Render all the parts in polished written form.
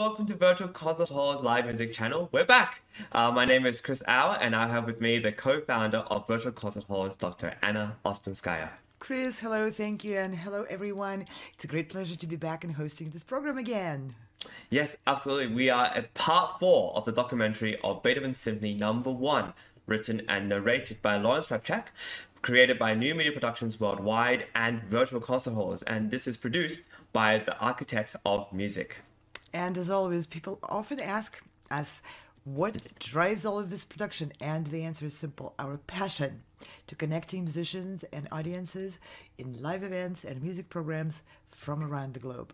welcome to Virtual Concert Hall's live music channel. We're back. My name is Chris Au, and I have with me the co-founder of Virtual Concert Halls, Dr. Anna Ouspenskaya. Chris, hello, thank you, and hello everyone. It's a great pleasure to be back and hosting this program again. Yes, absolutely. We are at part 4 of the documentary of Beethoven's Symphony No. 1, written and narrated by Lawrence Rapchak, created by New Media Productions Worldwide and Virtual Concert Halls, and this is produced by the Architects of Music. And as always, people often ask us what drives all of this production, and the answer is simple: our passion to connecting musicians and audiences in live events and music programs from around the globe.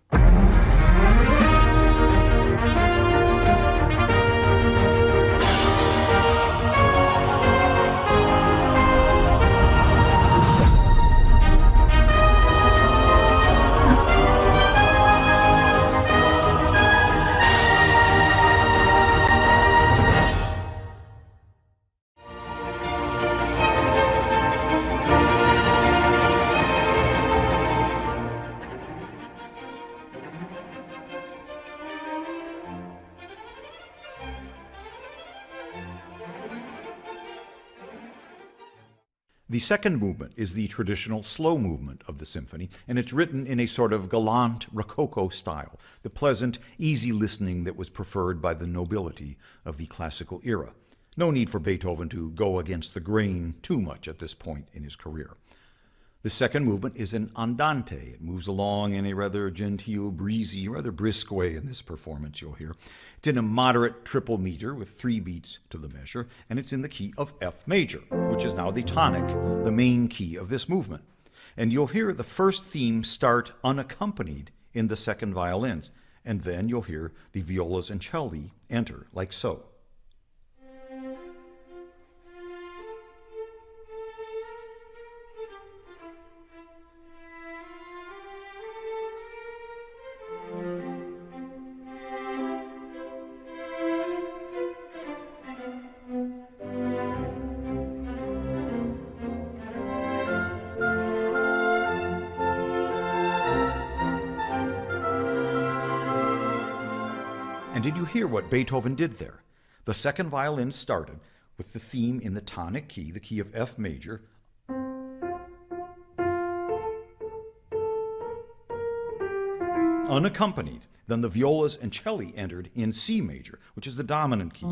The second movement is the traditional slow movement of the symphony, and it's written in a sort of gallant Rococo style, the pleasant, easy listening that was preferred by the nobility of the classical era. No need for Beethoven to go against the grain too much at this point in his career. The second movement is an andante. It moves along in a rather genteel, breezy, rather brisk way in this performance, you'll hear. It's in a moderate triple meter with 3 beats to the measure, and it's in the key of F major, which is now the tonic, the main key of this movement. And you'll hear the first theme start unaccompanied in the second violins, and then you'll hear the violas and celli enter like so. And did you hear what Beethoven did there? The second violin started with the theme in the tonic key, the key of F major, unaccompanied. Then the violas and celli entered in C major, which is the dominant key.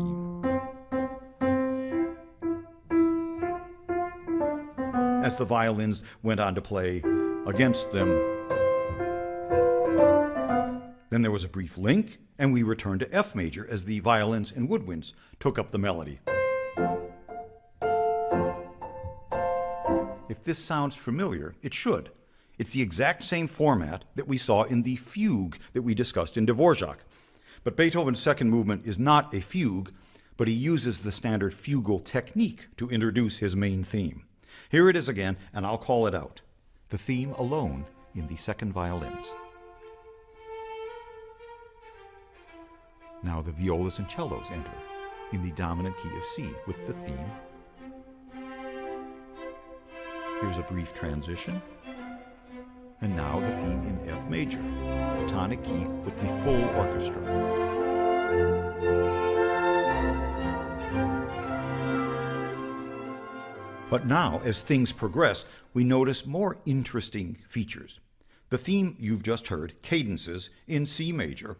As the violins went on to play against them. Then there was a brief link, and we returned to F major as the violins and woodwinds took up the melody. If this sounds familiar, it should. It's the exact same format that we saw in the fugue that we discussed in Dvorak. But Beethoven's second movement is not a fugue, but he uses the standard fugal technique to introduce his main theme. Here it is again, and I'll call it out. The theme alone in the second violins. Now the violas and cellos enter in the dominant key of C with the theme. Here's a brief transition. And now the theme in F major, the tonic key with the full orchestra. But now, as things progress, we notice more interesting features. The theme you've just heard cadences in C major.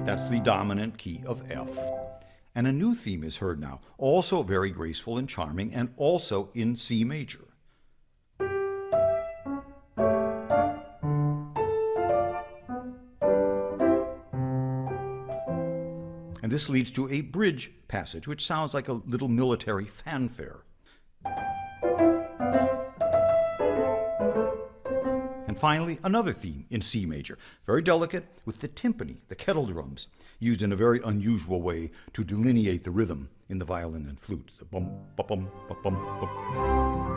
That's the dominant key of F. And a new theme is heard now, also very graceful and charming, and also in C major. And this leads to a bridge passage, which sounds like a little military fanfare. And finally, another theme in C major, very delicate, with the timpani, the kettle drums, used in a very unusual way to delineate the rhythm in the violin and flute. The bum, ba-bum, ba-bum, bum.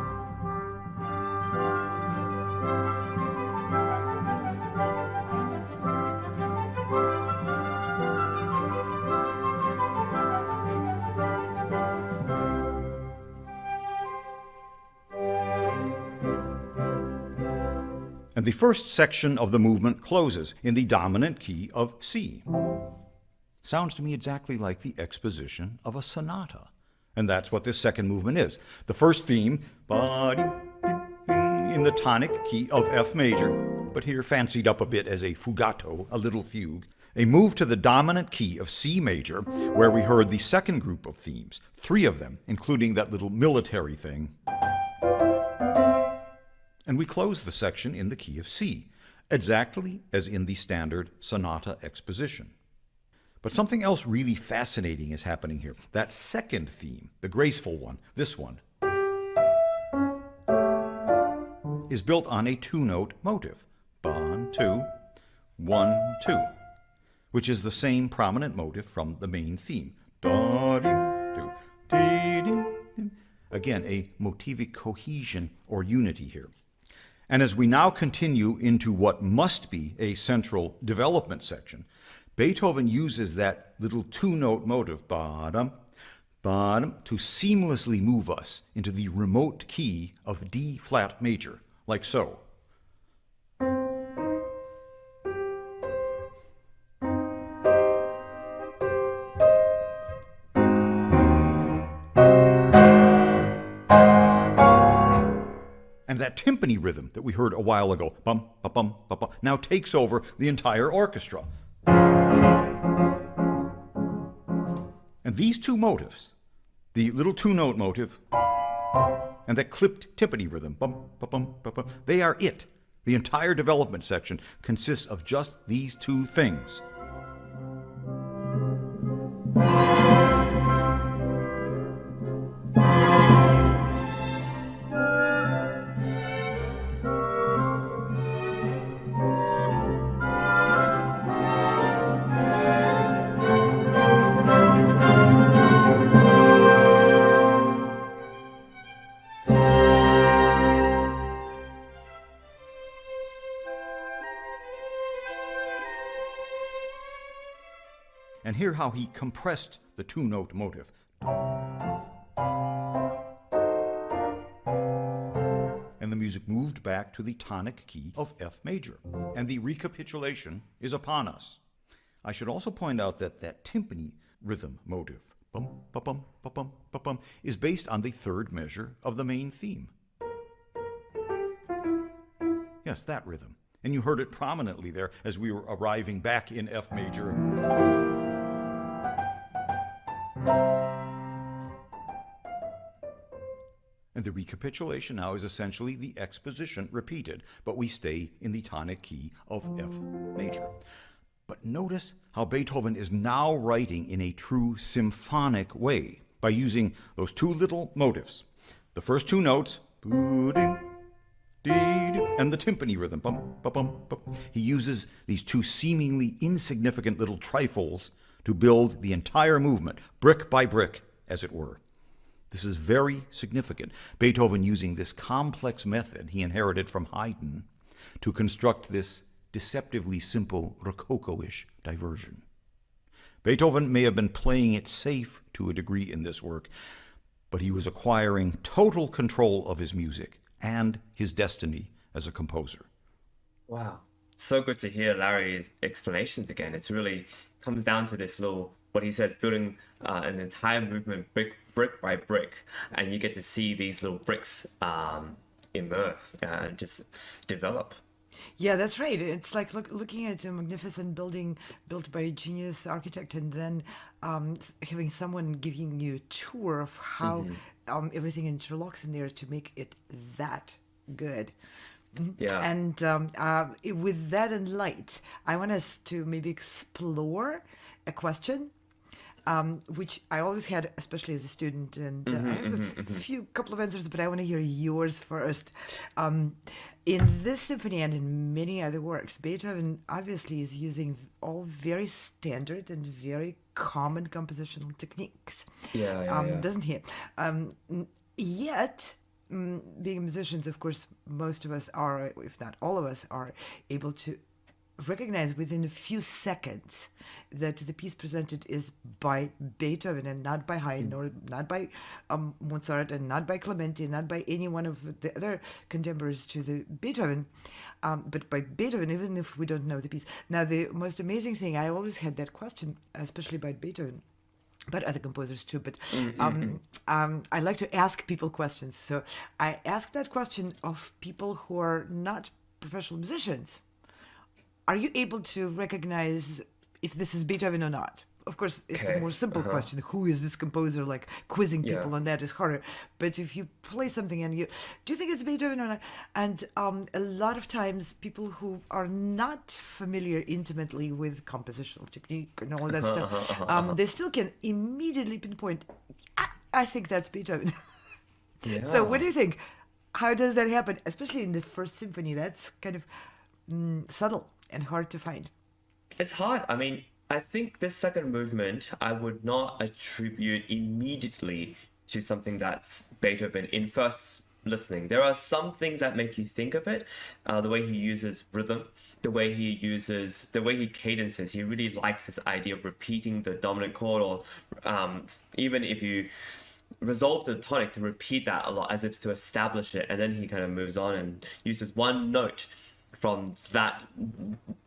And the first section of the movement closes in the dominant key of C. Sounds to me exactly like the exposition of a sonata. And that's what this second movement is. The first theme, in the tonic key of F major, but here fancied up a bit as a fugato, a little fugue. A move to the dominant key of C major, where we heard the second group of themes, 3 of them, including that little military thing. And we close the section in the key of C, exactly as in the standard sonata exposition. But something else really fascinating is happening here. That second theme, the graceful one, this one, is built on a 2-note motive. 1, 2, 1, 2, which is the same prominent motive from the main theme. Again, a motivic cohesion or unity here. And as we now continue into what must be a central development section, Beethoven uses that little 2-note motive, bottom, bottom, to seamlessly move us into the remote key of D flat major, like so. And that timpani rhythm that we heard a while ago, bum, ba, bum, ba, bum, now takes over the entire orchestra. And these 2 motives, the little 2-note motive and that clipped timpani rhythm, bum, ba, bum, ba, bum, they are it. The entire development section consists of just these 2 things. And hear how he compressed the 2-note motive. And the music moved back to the tonic key of F major. And the recapitulation is upon us. I should also point out that that timpani rhythm motive, bum, ba, bum, ba, bum, ba, bum, is based on the 3rd measure of the main theme. Yes, that rhythm. And you heard it prominently there as we were arriving back in F major. And the recapitulation now is essentially the exposition repeated, but we stay in the tonic key of F major. But notice how Beethoven is now writing in a true symphonic way by using those 2 little motives. The first 2 notes, and the timpani rhythm. Bum, ba, bum, bum. He uses these 2 seemingly insignificant little trifles to build the entire movement, brick by brick, as it were. This is very significant. Beethoven using this complex method he inherited from Haydn to construct this deceptively simple Rococo-ish diversion. Beethoven may have been playing it safe to a degree in this work, but he was acquiring total control of his music and his destiny as a composer. Wow. So good to hear Larry's explanations again. It's really comes down to this little, what he says, building an entire movement brick by brick, and you get to see these little bricks emerge and just develop. Yeah, that's right. It's like looking at a magnificent building built by a genius architect, and then having someone giving you a tour of how everything interlocks in there to make it that good. Yeah. And with that in light, I want us to maybe explore a question which I always had, especially as a student, and I have a couple of answers, but I want to hear yours first. In this symphony and in many other works, Beethoven obviously is using all very standard and very common compositional techniques, doesn't he? Yet, being musicians, of course, most of us are, if not all of us, are able to recognize within a few seconds that the piece presented is by Beethoven and not by Haydn or not by Mozart and not by Clementi, not by any one of the other contemporaries to the Beethoven, but by Beethoven, even if we don't know the piece. Now, the most amazing thing, I always had that question, especially about Beethoven, but other composers too. But I like to ask people questions. So I asked that question of people who are not professional musicians. Are you able to recognize if this is Beethoven or not? Of course, it's a more simple question. Who is this composer? Like quizzing people on that is harder. But if you play something and do you think it's Beethoven or not? And a lot of times people who are not familiar intimately with compositional technique and all that stuff, they still can immediately pinpoint, I think that's Beethoven. So what do you think? How does that happen? Especially in the first symphony, that's kind of subtle and hard to find. It's hard. I mean, I think this second movement, I would not attribute immediately to something that's Beethoven in first listening. There are some things that make you think of it, the way he uses rhythm, the way he cadences. He really likes this idea of repeating the dominant chord, or even if you resolve the tonic, to repeat that a lot as if to establish it, and then he kind of moves on and uses one note from that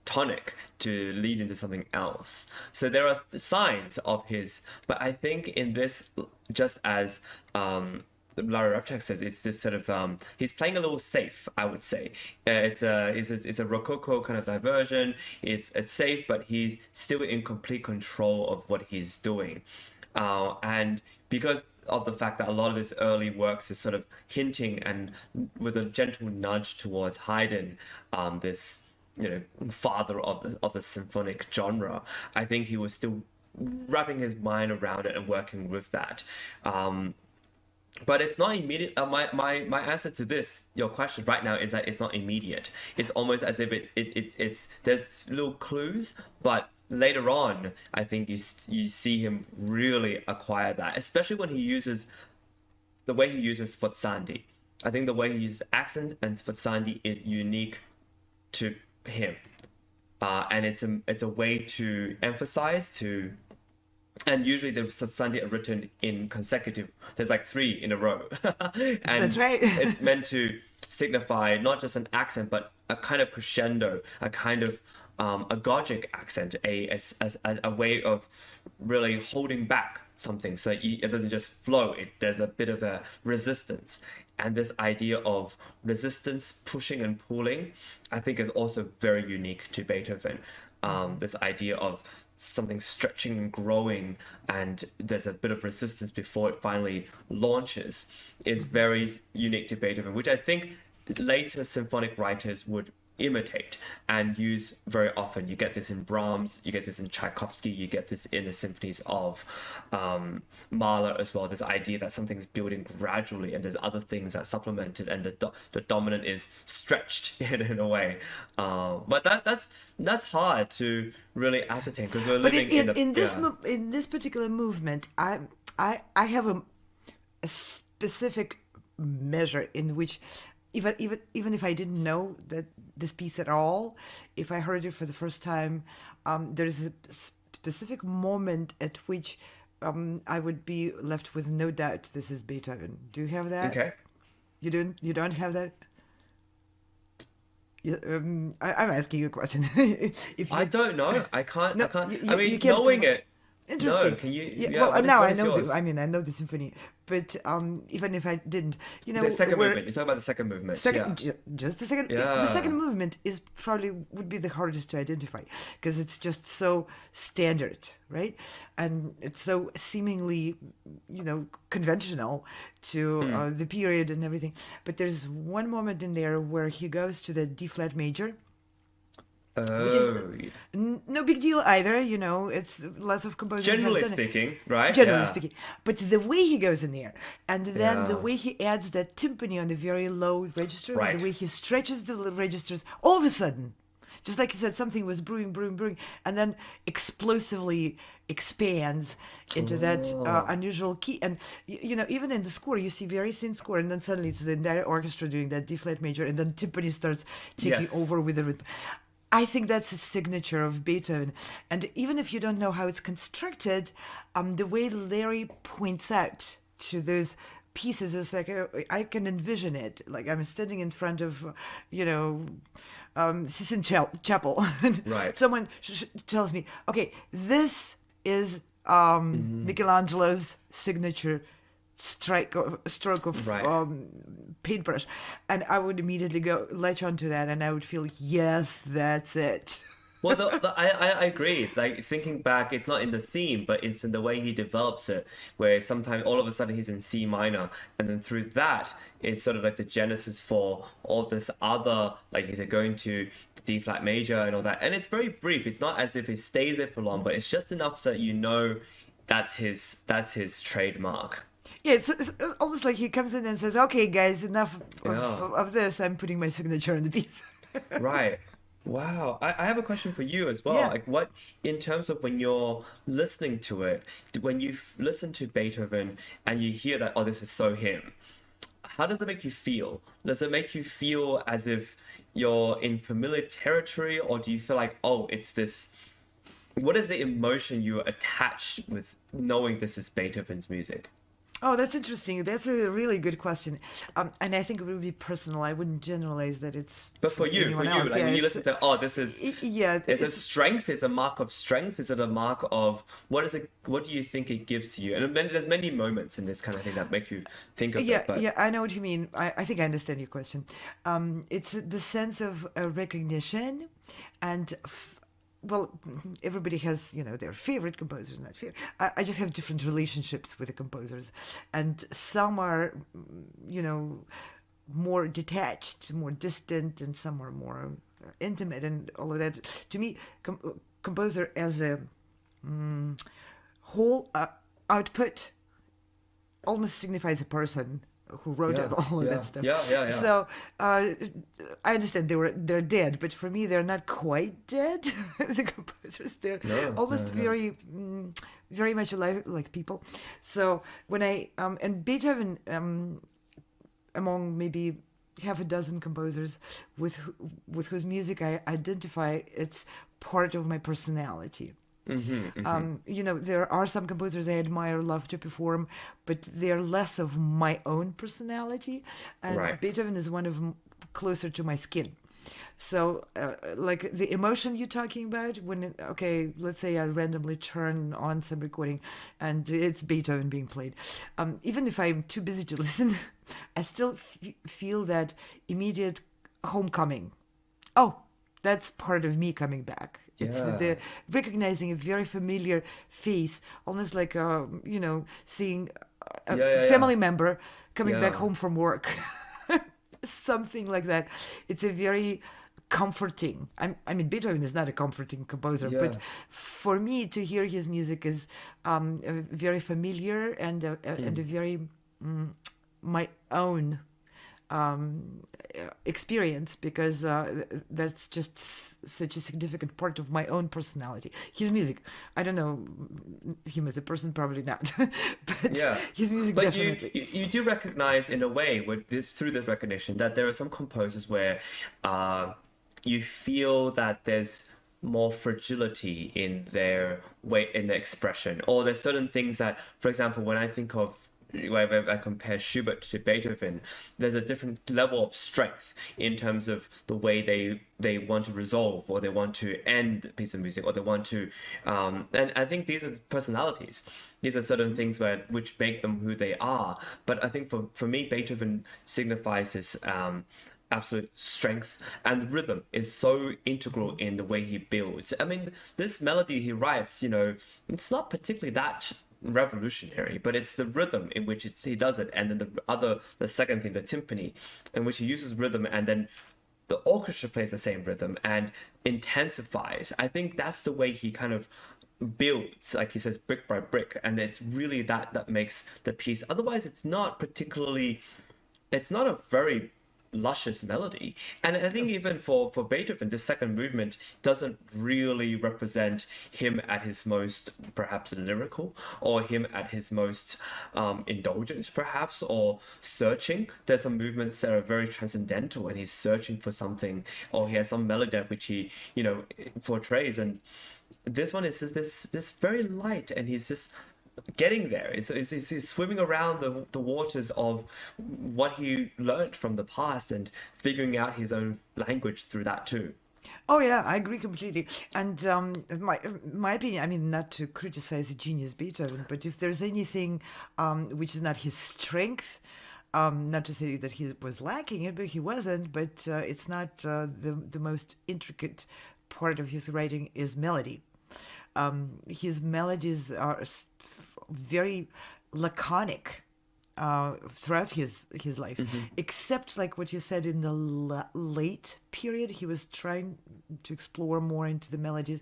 tonic to lead into something else. So there are signs of his, but I think in this, just as Lawrence Rapchak says, it's this sort of he's playing a little safe, I would say. It's a rococo kind of diversion. It's safe, but he's still in complete control of what he's doing, and because of the fact that a lot of his early works is sort of hinting and with a gentle nudge towards Haydn, this father of the symphonic genre. I think he was still wrapping his mind around it and working with that. But it's not immediate. My answer to your question right now is that it's not immediate. It's almost as if it's there's little clues, but later on, I think you see him really acquire that, especially when he uses the way he uses sforzandi. I think the way he uses accents and sforzandi is unique to him, and it's a way to emphasize and usually the sforzandi are written in consecutive. There's like 3 in a row, and that's right. It's meant to signify not just an accent, but a kind of crescendo, a kind of a Gothic accent, a way of really holding back something so it doesn't just flow. There's a bit of a resistance, and this idea of resistance, pushing and pulling, I think is also very unique to Beethoven. This idea of something stretching and growing, and there's a bit of resistance before it finally launches, is very unique to Beethoven, which I think later symphonic writers would imitate and use very often. You get this in Brahms, you get this in Tchaikovsky, you get this in the symphonies of Mahler as well. This idea that something's building gradually and there's other things that supplement it, and the dominant is stretched in a way. But that's hard to really ascertain because we're living in this particular movement. I have a specific measure in which even if I didn't know that this piece at all, if I heard it for the first time, there is a specific moment at which I would be left with no doubt this is Beethoven. Do you have that? Okay. You don't have that? Yeah, I'm asking you a question. I don't know. I can't. No, I can't. you I mean, can't knowing it. Interesting. No, can you? Yeah, well, now what I is know. yours? I know the symphony, but even if I didn't, The second movement. You're talking about the second movement. Just the second. Yeah. The second movement is probably would be the hardest to identify because it's just so standard, right? And it's so seemingly, conventional to the period and everything. But there's one moment in there where he goes to the D flat major. Which is no big deal either, it's lots of composers. Generally speaking, right? Generally speaking. But the way he goes in there, and then the way he adds that timpani on the very low register, Right. the way he stretches the registers, all of a sudden, just like you said, something was brewing, and then explosively expands into that unusual key. And, even in the score, you see very thin score, and then suddenly it's the entire orchestra doing that D flat major, and then timpani starts taking over with the rhythm. I think that's a signature of Beethoven. And even if you don't know how it's constructed, the way Larry points out to those pieces is like, I can envision it. Like I'm standing in front of, Sistine Chapel. And Right. someone tells me, okay, this is Michelangelo's signature stroke of Right. paintbrush, and I would immediately go latch onto that, and I would feel yes, that's it. Well, I agree. Like thinking back, it's not in the theme, but it's in the way he develops it, where sometimes all of a sudden he's in C minor, and then through that, it's sort of like the genesis for all this other, like he's going to D flat major and all that. And it's very brief. It's not as if he stays there for long, but it's just enough so that you know that's his trademark. Yeah, it's almost like he comes in and says, "Okay, guys, enough Yeah. of this. I'm putting my signature on the piece." Right. Wow. I have a question for you as well. Yeah. Like, what, in terms of when you're listening to it, when you listen to Beethoven and you hear that, oh, this is so him, how does it make you feel? Does it make you feel as if you're in familiar territory, or do you feel like, oh, it's this, what is the emotion you're attached with knowing this is Beethoven's music? Oh, that's interesting. That's a really good question, and I think it would be personal. I wouldn't generalize that it's But for anyone you, else. like Yeah, when you it's listen to, oh, this is, yeah, is it it's strength? Is it a mark of strength? Is it a mark of, what is it? What do you think it gives to you? And there's many moments in this kind of thing that make you think of yeah, it. But yeah. I know what you mean. I think I understand your question. It's the sense of recognition, and well, everybody has, their favorite composers, not favorite. I just have different relationships with the composers, and some are, you know, more detached, more distant, and some are more intimate, and all of that. To me, composer as a whole output almost signifies a person who wrote yeah, out all of yeah, that stuff. yeah. So I understand they're dead, but for me they're not quite dead. The composers, they're No, almost no. very much alive, like people. So when I and Beethoven, among maybe half a dozen composers with whose music I identify, it's part of my personality. There are some composers I admire, love to perform, but they're less of my own personality. And Right. Beethoven is one of closer to my skin. So, like the emotion you're talking about, okay, let's say I randomly turn on some recording and it's Beethoven being played. Even if I'm too busy to listen, I still feel that immediate homecoming. Oh, that's part of me coming back. It's Yeah. the recognizing a very familiar face, almost like seeing a Yeah, yeah, yeah. family member coming back Yeah. home from work, something like that. It's a very comforting. I mean, Beethoven is not a comforting composer, but Yeah. for me to hear his music is very familiar and and a very my own experience, because that's just such a significant part of my own personality. His music, I don't know him as a person, probably not, but Yeah. his music But definitely. you do recognize in a way with this through this recognition that there are some composers where you feel that there's more fragility in their way in their expression, or there's certain things that, for example, when I think of where I compare Schubert to Beethoven, there's a different level of strength in terms of the way they want to resolve, or they want to end a piece of music, or they want to, and I think these are personalities. These are certain things which make them who they are. But I think for me, Beethoven signifies this absolute strength, and rhythm is so integral in the way he builds. I mean, this melody he writes, it's not particularly that revolutionary, but it's the rhythm in which he does it, and then the second thing, the timpani, in which he uses rhythm, and then the orchestra plays the same rhythm and intensifies. I think that's the way he kind of builds, like he says, brick by brick, and it's really that makes the piece. Otherwise, it's not a very luscious melody. And I think even for Beethoven, the second movement doesn't really represent him at his most perhaps lyrical, or him at his most indulgent perhaps, or searching. There's some movements that are very transcendental and he's searching for something, or he has some melody which he, portrays. And this one is just this very light, and he's just getting there. He's swimming around the waters of what he learned from the past and figuring out his own language through that too. Oh yeah, I agree completely. And my opinion, I mean, not to criticize the genius Beethoven, but if there's anything which is not his strength, not to say that he was lacking it, but he wasn't. But it's not the most intricate part of his writing is melody. His melodies are very laconic throughout his life, except like what you said in the late period, he was trying to explore more into the melodies,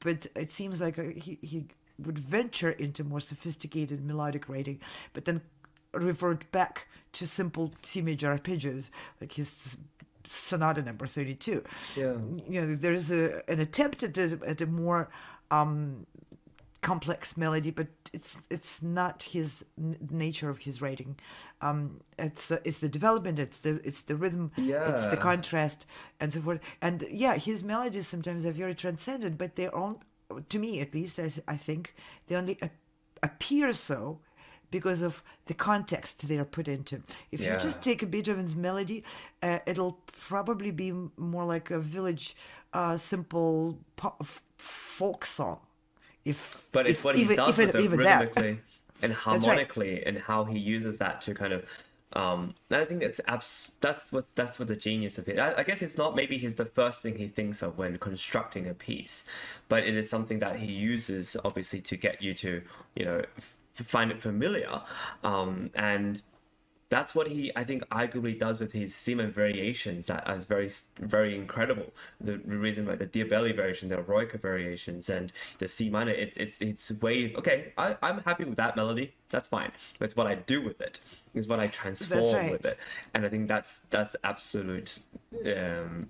but it seems like he would venture into more sophisticated melodic writing, but then revert back to simple C major arpeggios, like his Sonata number 32. Yeah. There's an attempt at a more complex melody, but it's not his nature of his writing. It's the development, it's the rhythm, it's the contrast, and so forth. And yeah, his melodies sometimes are very transcendent, but they're all, to me at least, I think they only appear so because of the context they are put into. If you just take a Beethoven's melody, it'll probably be more like a village, simple folk song. But it's what he does with it rhythmically and harmonically, right. and how he uses that to kind of. And I think that's what the genius of it. I guess it's not maybe the first thing he thinks of when constructing a piece, but it is something that he uses obviously to get you to find it familiar, and that's what he, I think, arguably does with his theme and variations. That is very, very incredible. The reason why the Diabelli variation, the Eroica variations, and the C minor, it's way okay. I'm happy with that melody. That's fine. But it's what I do with it. Is what I transform with it. And I think that's absolute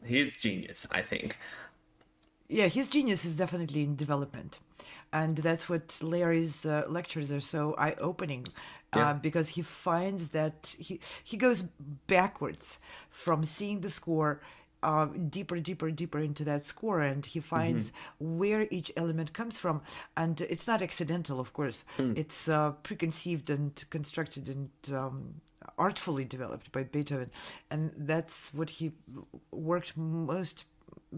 his genius, I think. Yeah, his genius is definitely in development. And that's what Larry's lectures are so eye-opening. Because he finds that he goes backwards from seeing the score deeper into that score, and he finds where each element comes from. And it's not accidental, of course. It's preconceived and constructed and artfully developed by Beethoven. And that's what he worked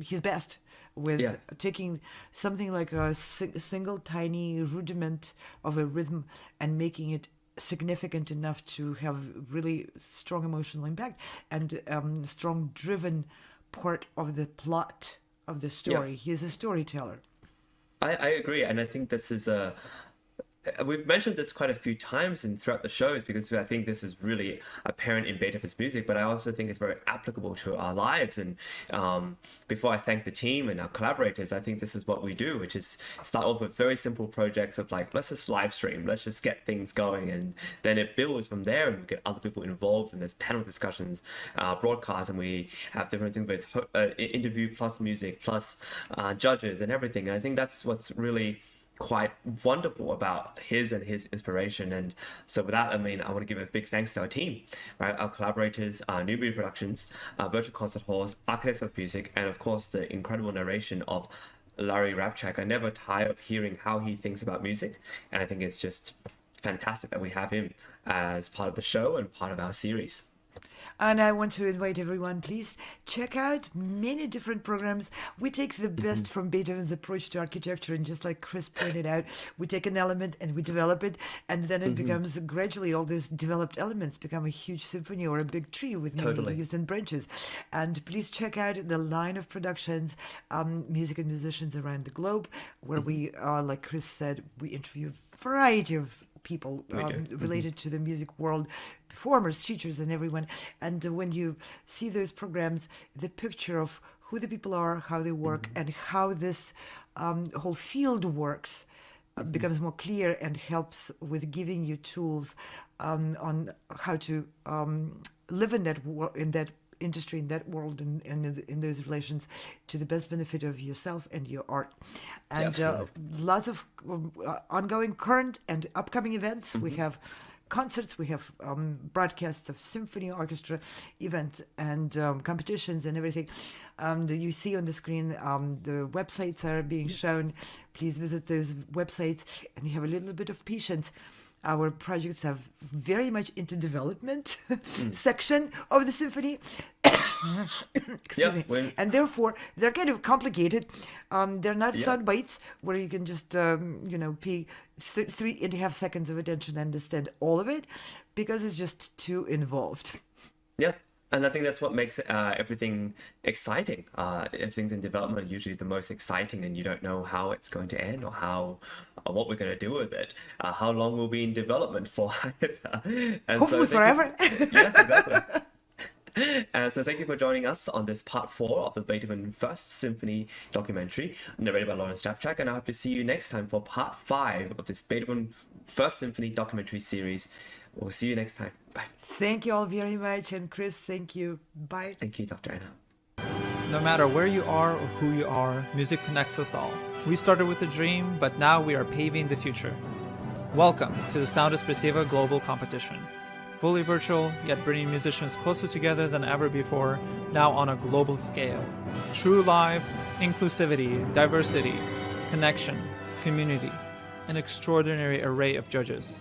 his best with, taking something like a single tiny rudiment of a rhythm and making it significant enough to have really strong emotional impact and strong driven part of the plot of the story. He's a storyteller. I agree, and I think this is we've mentioned this quite a few times throughout the shows, because I think this is really apparent in Beethoven's music, but I also think it's very applicable to our lives. And before I thank the team and our collaborators, I think this is what we do, which is start off with very simple projects of like, let's just live stream, let's just get things going, and then it builds from there, and we get other people involved, and there's panel discussions, broadcasts, and we have different things, but it's interview plus music plus judges and everything. And I think that's what's really quite wonderful about his inspiration. And so with that, I mean, I want to give a big thanks to our team, right? Our collaborators, New Media Productions, Virtual Concert Halls, Architects of Music, and of course the incredible narration of Lawrence Rapchak. I never tire of hearing how he thinks about music, and I think it's just fantastic that we have him as part of the show and part of our series. And I want to invite everyone, please check out many different programs. We take the best from Beethoven's approach to architecture, and just like Chris pointed out, we take an element and we develop it, and then it becomes gradually, all these developed elements become a huge symphony or a big tree with many leaves and branches. And please check out the line of productions, music and musicians around the globe, where we, like Chris said, we interview a variety of people related to the music world, performers, teachers, and everyone. And when you see those programs, the picture of who the people are, how they work, and how this whole field works becomes more clear, and helps with giving you tools on how to live in that industry in that world and in those relations to the best benefit of yourself and your art. And Absolutely. lots of ongoing, current, and upcoming events. We have concerts, we have broadcasts of symphony orchestra events and competitions and everything. You see on the screen, the websites are being shown. Please visit those websites and have a little bit of patience. Our projects are very much into development section of the symphony. Excuse me. And therefore, they're kind of complicated. They're not sound bites where you can just, pay 3.5 seconds of attention and understand all of it, because it's just too involved. Yeah. And I think that's what makes everything exciting. Everything's in development usually the most exciting, and you don't know how it's going to end or what we're going to do with it. How long we'll be in development for. And hopefully forever. Yes, exactly. So thank you for joining us on this part 4 of the Beethoven First Symphony documentary, narrated by Lawrence Rapchak, and I hope to see you next time for part 5 of this Beethoven First Symphony documentary series. We'll see you next time. Bye. Thank you all very much, and Chris, thank you. Bye. Thank you, Dr. Anna. No matter where you are or who you are, music connects us all. We started with a dream, but now we are paving the future. Welcome to the Sound Expressiva Global Competition. Fully virtual, yet bringing musicians closer together than ever before, now on a global scale. True live, inclusivity, diversity, connection, community, an extraordinary array of judges.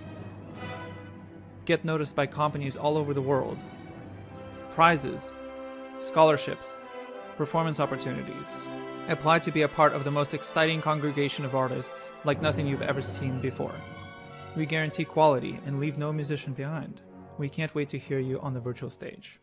Get noticed by companies all over the world. Prizes, scholarships, performance opportunities. Apply to be a part of the most exciting congregation of artists like nothing you've ever seen before. We guarantee quality and leave no musician behind. We can't wait to hear you on the virtual stage.